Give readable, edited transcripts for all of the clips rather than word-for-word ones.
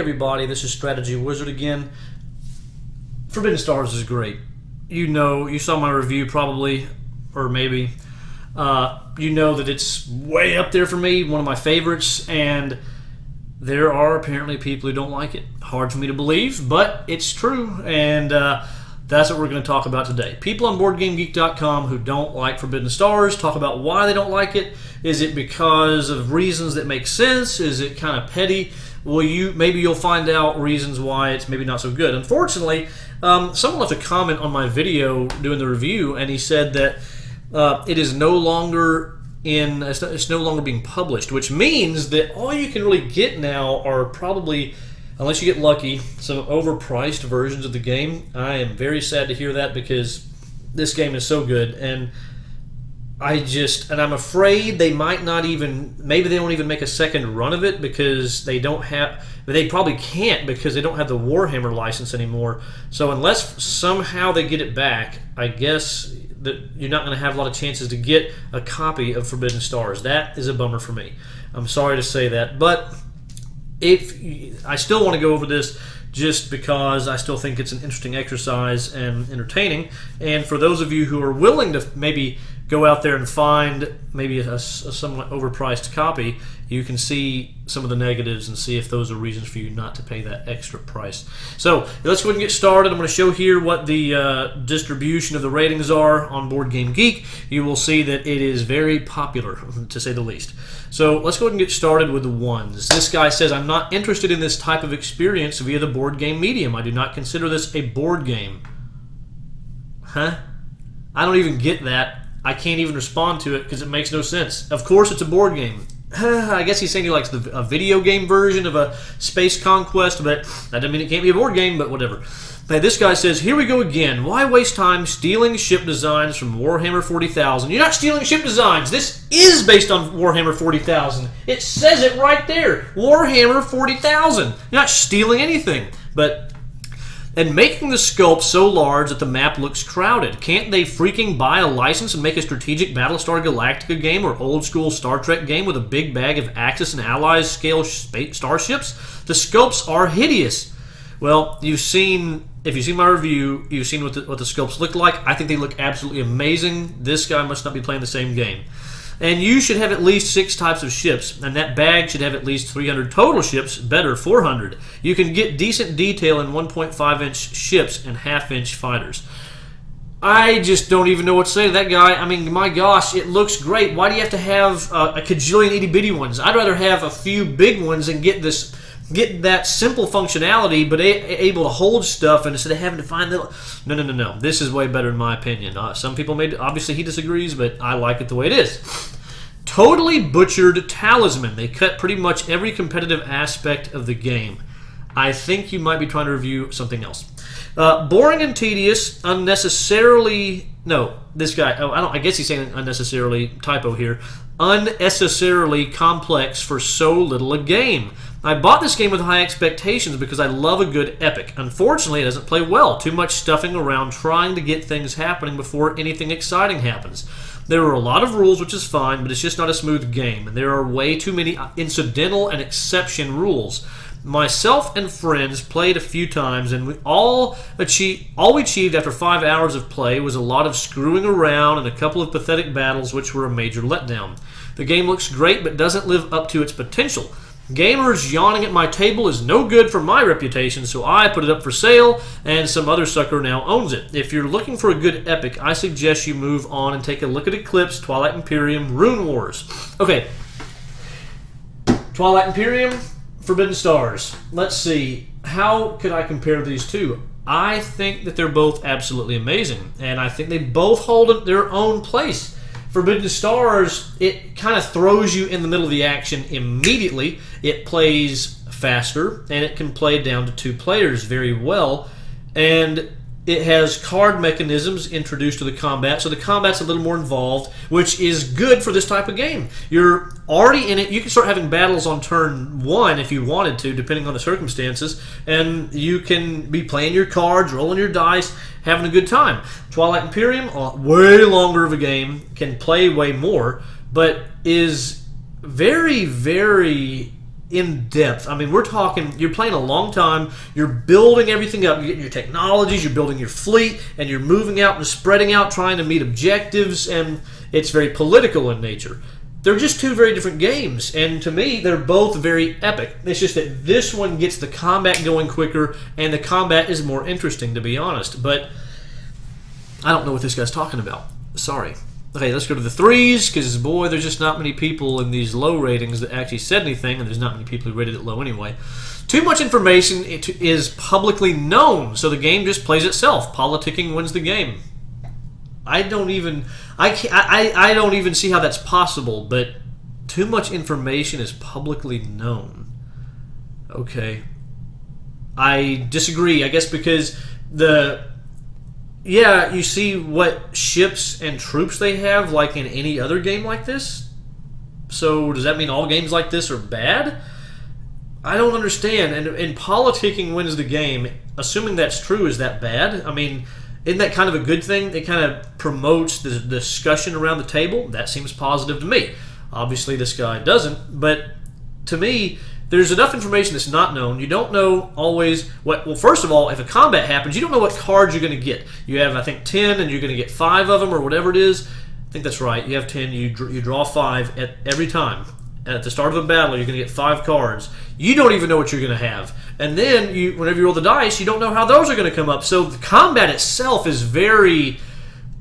everybody, this is Strategywizard again. Forbidden Stars is great. You know, you saw my review probably, or maybe. You know that it's way up there for me, one of my favorites, and there are apparently people who don't like it. Hard for me to believe, but it's true, and that's what we're going to talk about today. People on BoardGameGeek.com who don't like Forbidden Stars talk about why they don't like it. Is it because of reasons that make sense? Is it kind of petty? Well, maybe you'll find out reasons why it's maybe not so good. Unfortunately, someone left a comment on my video doing the review, and he said that it is no longer it's no longer being published, which means that all you can really get now are probably, unless you get lucky, some overpriced versions of the game. I am very sad to hear that because this game is so good, and I'm afraid they might not even, maybe they won't even make a second run of it because they probably can't because they don't have the Warhammer license anymore. So unless somehow they get it back, I guess that you're not going to have a lot of chances to get a copy of Forbidden Stars. That is a bummer for me. I'm sorry to say that, but I still want to go over this just because I still think it's an interesting exercise and entertaining. And for those of you who are willing to maybe go out there and find maybe a somewhat overpriced copy, you can see some of the negatives and see if those are reasons for you not to pay that extra price. So let's go ahead and get started. I'm going to show here what the distribution of the ratings are on Board Game Geek. You will see that it is very popular, to say the least. So let's go ahead and get started with the ones. This guy says, I'm not interested in this type of experience via the board game medium. I do not consider this a board game. Huh? I don't even get that. I can't even respond to it because it makes no sense. Of course it's a board game. I guess he's saying he likes a video game version of a Space Conquest, but that doesn't mean it can't be a board game, but whatever. Hey, this guy says, here we go again. Why waste time stealing ship designs from Warhammer 40,000? You're not stealing ship designs. This is based on Warhammer 40,000. It says it right there. Warhammer 40,000. You're not stealing anything. And making the sculpt so large that the map looks crowded. Can't they freaking buy a license and make a strategic Battlestar Galactica game or old school Star Trek game with a big bag of Axis and Allies scale starships? The sculpts are hideous. Well, if you've seen my review, you've seen what the sculpts look like. I think they look absolutely amazing. This guy must not be playing the same game. And you should have at least 6 types of ships, and that bag should have at least 300 total ships, better 400. You can get decent detail in 1.5-inch ships and half-inch fighters. I just don't even know what to say to that guy. I mean, my gosh, it looks great. Why do you have to have a cajillion itty-bitty ones? I'd rather have a few big ones and get that simple functionality, but able to hold stuff, and instead of having to find little... No. This is way better in my opinion. Some people obviously he disagrees, but I like it the way it is. Totally butchered Talisman. They cut pretty much every competitive aspect of the game. I think you might be trying to review something else. Boring and tedious, unnecessarily... No, this guy... Oh, I guess he's saying unnecessarily. Typo here. Unnecessarily complex for so little a game. I bought this game with high expectations because I love a good epic. Unfortunately, it doesn't play well. Too much stuffing around trying to get things happening before anything exciting happens. There are a lot of rules, which is fine, but it's just not a smooth game. And there are way too many incidental and exception rules. Myself and friends played a few times, and all we achieved after 5 hours of play was a lot of screwing around and a couple of pathetic battles, which were a major letdown. The game looks great, but doesn't live up to its potential. Gamers yawning at my table is no good for my reputation, so I put it up for sale, and some other sucker now owns it. If you're looking for a good epic, I suggest you move on and take a look at Eclipse, Twilight Imperium, Rune Wars. Okay, Twilight Imperium, Forbidden Stars. Let's see, how could I compare these two? I think that they're both absolutely amazing, and I think they both hold their own place. Forbidden Stars, it kind of throws you in the middle of the action immediately. It plays faster, and it can play down to 2 players very well. And it has card mechanisms introduced to the combat, so the combat's a little more involved, which is good for this type of game. You're already in it. You can start having battles on turn 1 if you wanted to, depending on the circumstances, and you can be playing your cards, rolling your dice, having a good time. Twilight Imperium, way longer of a game, can play way more, but is very, very in depth. I mean, we're talking, you're playing a long time, you're building everything up, you're getting your technologies, you're building your fleet, and you're moving out and spreading out, trying to meet objectives, and it's very political in nature. They're just two very different games, and to me, they're both very epic. It's just that this one gets the combat going quicker, and the combat is more interesting, to be honest. But I don't know what this guy's talking about. Sorry. Okay, let's go to the 3s, because, boy, there's just not many people in these low ratings that actually said anything, and there's not many people who rated it low anyway. Too much information is publicly known, so the game just plays itself. Politicking wins the game. I don't even see how that's possible, but too much information is publicly known. Okay. I disagree, I guess, because you see what ships and troops they have like in any other game like this. So does that mean all games like this are bad? I don't understand. And politicking wins the game. Assuming that's true, is that bad? I mean, isn't that kind of a good thing? It kind of promotes the discussion around the table. That seems positive to me. Obviously, this guy doesn't. But to me, there's enough information that's not known. You don't know always what... Well, first of all, if a combat happens, you don't know what cards you're going to get. You have, I think, 10, and you're going to get 5 of them, or whatever it is. I think that's right. You have 10, you draw 5 at every time. At the start of a battle, you're going to get 5 cards. You don't even know what you're going to have. And then, whenever you roll the dice, you don't know how those are going to come up. So the combat itself is very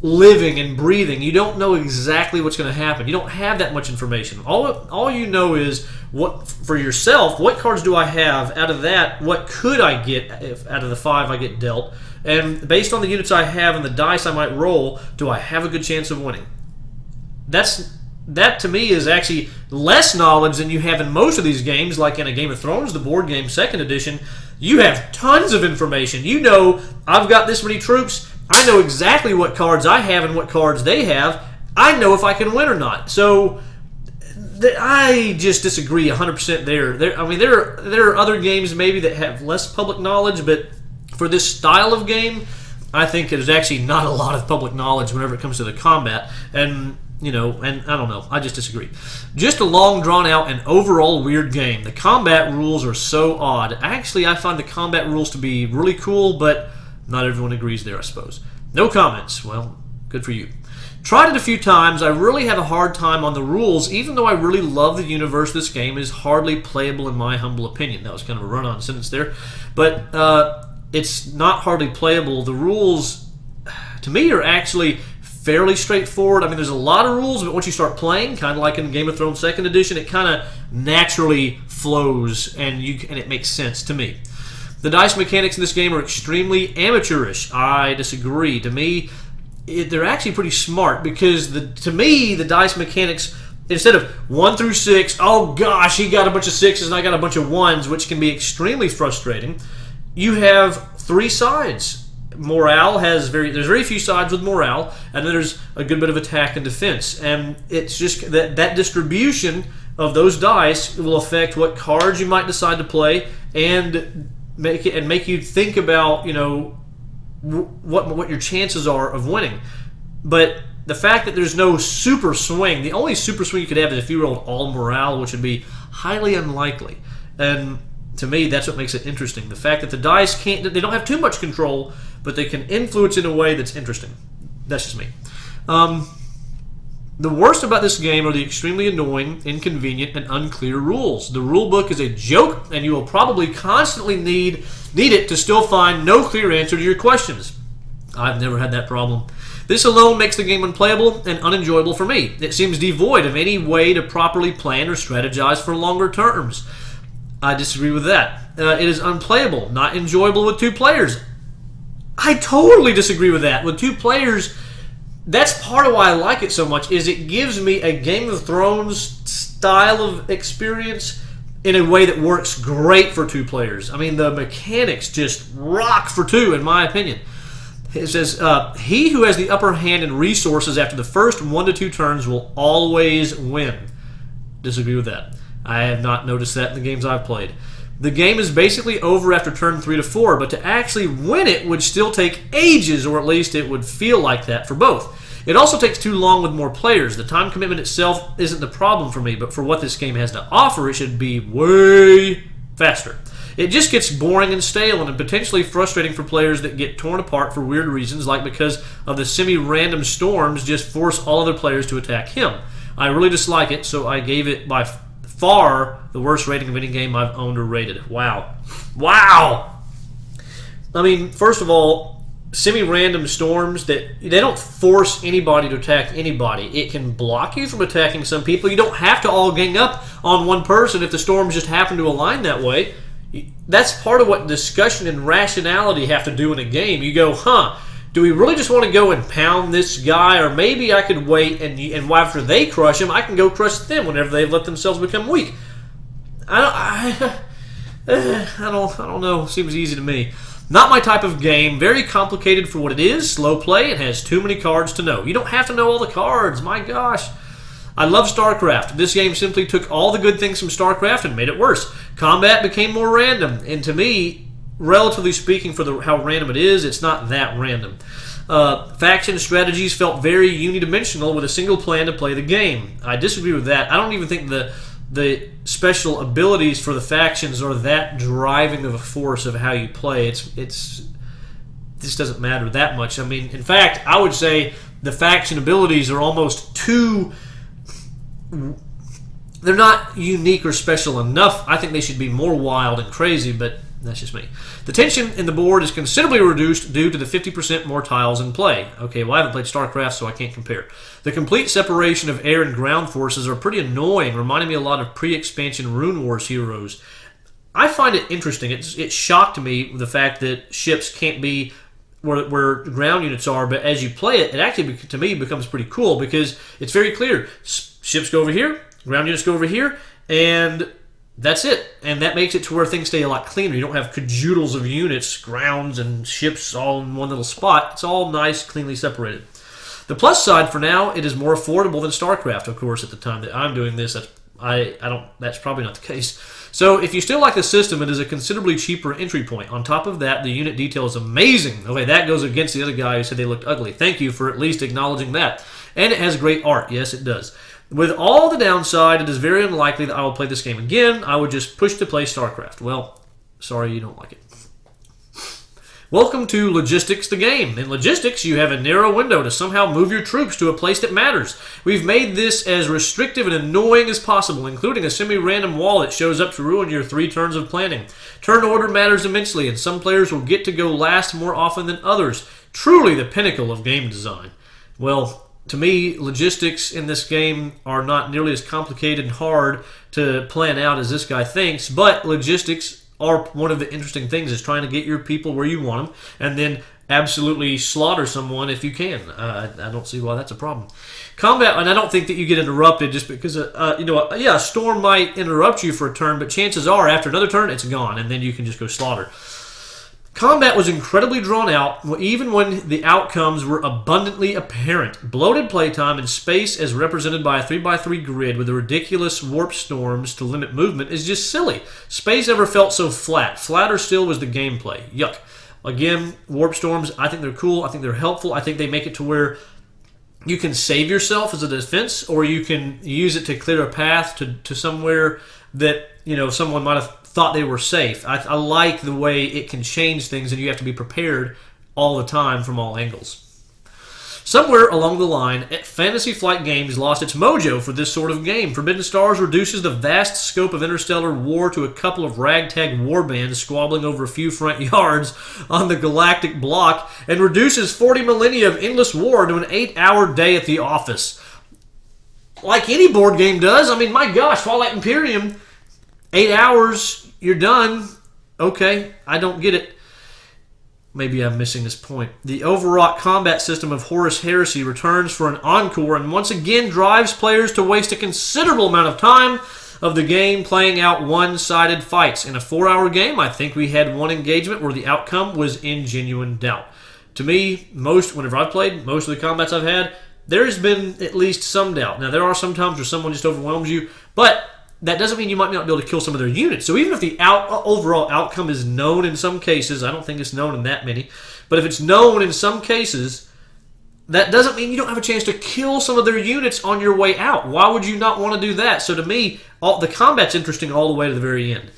living and breathing. You don't know exactly what's going to happen. You don't have that much information. All you know is, what for yourself, what cards do I have? Out of that, what could I get if out of the 5 I get dealt? And based on the units I have and the dice I might roll, do I have a good chance of winning? That to me is actually less knowledge than you have in most of these games, like in a Game of Thrones, the board game 2nd edition. You have tons of information. You know, I've got this many troops. I know exactly what cards I have and what cards they have. I know if I can win or not. So I just disagree 100% there. I mean, there are other games maybe that have less public knowledge, but for this style of game, I think there's actually not a lot of public knowledge whenever it comes to the combat. And and I don't know. I just disagree. Just a long, drawn-out, and overall weird game. The combat rules are so odd. Actually, I find the combat rules to be really cool, but not everyone agrees there, I suppose. No comments. Well, good for you. Tried it a few times. I really have a hard time on the rules, even though I really love the universe. This game is hardly playable in my humble opinion. That was kind of a run-on sentence there. But it's not hardly playable. The rules, to me, are actually fairly straightforward. I mean, there's a lot of rules, but once you start playing, kind of like in Game of Thrones 2nd edition, it kind of naturally flows, and it makes sense to me. The dice mechanics in this game are extremely amateurish. I disagree. To me, they're actually pretty smart, because to me, the dice mechanics, instead of 1 through 6, oh gosh, he got a bunch of 6s and I got a bunch of 1s, which can be extremely frustrating, you have 3 sides. Morale there's very few sides with morale, and then there's a good bit of attack and defense, and it's just that distribution of those dice will affect what cards you might decide to play, and make you think about what your chances are of winning. But the fact that there's no super swing, the only super swing you could have is if you rolled all morale, which would be highly unlikely. And to me, that's what makes it interesting. The fact that the dice they don't have too much control, but they can influence in a way that's interesting. That's just me. The worst about this game are the extremely annoying, inconvenient, and unclear rules. The rule book is a joke, and you will probably constantly need it to still find no clear answer to your questions. I've never had that problem. This alone makes the game unplayable and unenjoyable for me. It seems devoid of any way to properly plan or strategize for longer terms. I disagree with that. It is unplayable, not enjoyable with 2 players. I totally disagree with that. With 2 players, that's part of why I like it so much, is it gives me a Game of Thrones style of experience in a way that works great for 2 players. I mean, the mechanics just rock for 2, in my opinion. It says, he who has the upper hand in resources after the first 1 to 2 turns will always win. Disagree with that. I have not noticed that in the games I've played. The game is basically over after turn 3 to 4, but to actually win it would still take ages, or at least it would feel like that for both. It also takes too long with more players. The time commitment itself isn't the problem for me, but for what this game has to offer, it should be way faster. It just gets boring and stale and potentially frustrating for players that get torn apart for weird reasons, like because of the semi-random storms just force all other players to attack him. I really dislike it, so I gave it by far the worst rating of any game I've owned or rated. Wow. Wow! I mean, first of all, semi-random storms, that they don't force anybody to attack anybody. It can block you from attacking some people. You don't have to all gang up on one person if the storms just happen to align that way. That's part of what discussion and rationality have to do in a game. You go, do we really just want to go and pound this guy, or maybe I could wait and after they crush him, I can go crush them whenever they let themselves become weak. I don't know. Seems easy to me. Not my type of game. Very complicated for what it is. Slow play. It has too many cards to know. You don't have to know all the cards. My gosh. I love StarCraft. This game simply took all the good things from StarCraft and made it worse. Combat became more random, and to me, relatively speaking, for how random it is, it's not that random. Faction strategies felt very unidimensional with a single plan to play the game. I disagree with that. I don't even think the special abilities for the factions are that driving of a force of how you play. This doesn't matter that much. I mean, in fact, I would say the faction abilities are almost too... They're not unique or special enough. I think they should be more wild and crazy, but that's just me. The tension in the board is considerably reduced due to the 50% more tiles in play. Okay, well, I haven't played StarCraft, so I can't compare. The complete separation of air and ground forces are pretty annoying, reminding me a lot of pre-expansion Rune Wars heroes. I find it interesting. It shocked me, the fact that ships can't be where ground units are, but as you play it, it actually, to me, becomes pretty cool because it's very clear. Ships go over here, ground units go over here, and that's it. And that makes it to where things stay a lot cleaner. You don't have cajoodles of units, grounds, and ships all in one little spot. It's all nice, cleanly separated. The plus side, for now, it is more affordable than StarCraft, of course, at the time that I'm doing this. That's probably not the case. So if you still like the system, it is a considerably cheaper entry point. On top of that, the unit detail is amazing. Okay, that goes against the other guy who said they looked ugly. Thank you for at least acknowledging that. And it has great art. Yes, it does. With all the downside, it is very unlikely that I will play this game again. I would just push to play StarCraft. Well, sorry you don't like it. Welcome to Logistics the Game. In Logistics, you have a narrow window to somehow move your troops to a place that matters. We've made this as restrictive and annoying as possible, including a semi-random wall that shows up to ruin your 3 turns of planning. Turn order matters immensely, and some players will get to go last more often than others. Truly the pinnacle of game design. Well, to me, logistics in this game are not nearly as complicated and hard to plan out as this guy thinks, but logistics are one of the interesting things, is trying to get your people where you want them and then absolutely slaughter someone if you can. I don't see why that's a problem. Combat, and I don't think that you get interrupted just because, a storm might interrupt you for a turn, but chances are after another turn, it's gone, and then you can just go slaughter. Combat was incredibly drawn out, even when the outcomes were abundantly apparent. Bloated playtime and space as represented by a 3x3 grid with the ridiculous warp storms to limit movement is just silly. Space never felt so flat. Flatter still was the gameplay. Yuck. Again, warp storms, I think they're cool. I think they're helpful. I think they make it to where you can save yourself as a defense, or you can use it to clear a path to somewhere that someone might have thought they were safe. I like the way it can change things, and you have to be prepared all the time from all angles. Somewhere along the line, Fantasy Flight Games lost its mojo for this sort of game. Forbidden Stars reduces the vast scope of interstellar war to a couple of ragtag warbands squabbling over a few front yards on the galactic block, and reduces 40 millennia of endless war to an 8-hour day at the office. Like any board game does. I mean, my gosh, Twilight Imperium, 8 hours, you're done. Okay, I don't get it. Maybe I'm missing this point. The overwrought combat system of Horus Heresy returns for an encore and once again drives players to waste a considerable amount of time of the game playing out one-sided fights. In a 4-hour game, I think we had one engagement where the outcome was in genuine doubt. To me, whenever I've played, most of the combats I've had, there's been at least some doubt. Now, there are some times where someone just overwhelms you, but that doesn't mean you might not be able to kill some of their units. So even if the overall outcome is known in some cases, I don't think it's known in that many, but if it's known in some cases, that doesn't mean you don't have a chance to kill some of their units on your way out. Why would you not want to do that? So to me, the combat's interesting all the way to the very end.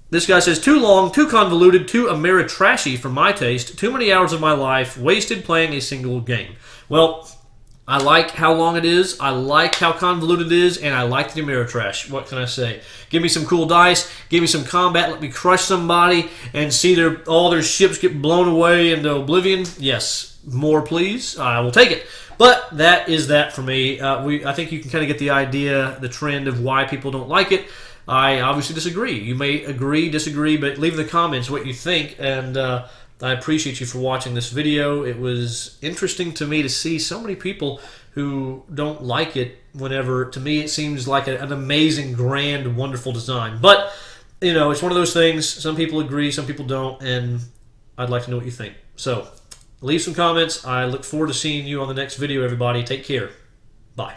This guy says, too long, too convoluted, too Ameritrashy for my taste. Too many hours of my life wasted playing a single game. Well, I like how long it is, I like how convoluted it is, and I like the Ameritrash. What can I say? Give me some cool dice, give me some combat, let me crush somebody, and see all their ships get blown away into oblivion. Yes, more please. I will take it. But that is that for me. I think you can kind of get the idea, the trend of why people don't like it. I obviously disagree. You may agree, disagree, but leave in the comments what you think, and I appreciate you for watching this video. It was interesting to me to see so many people who don't like it whenever, to me, it seems like an amazing, grand, wonderful design. But, you know, it's one of those things. Some people agree, some people don't, and I'd like to know what you think. So, leave some comments. I look forward to seeing you on the next video, everybody. Take care. Bye.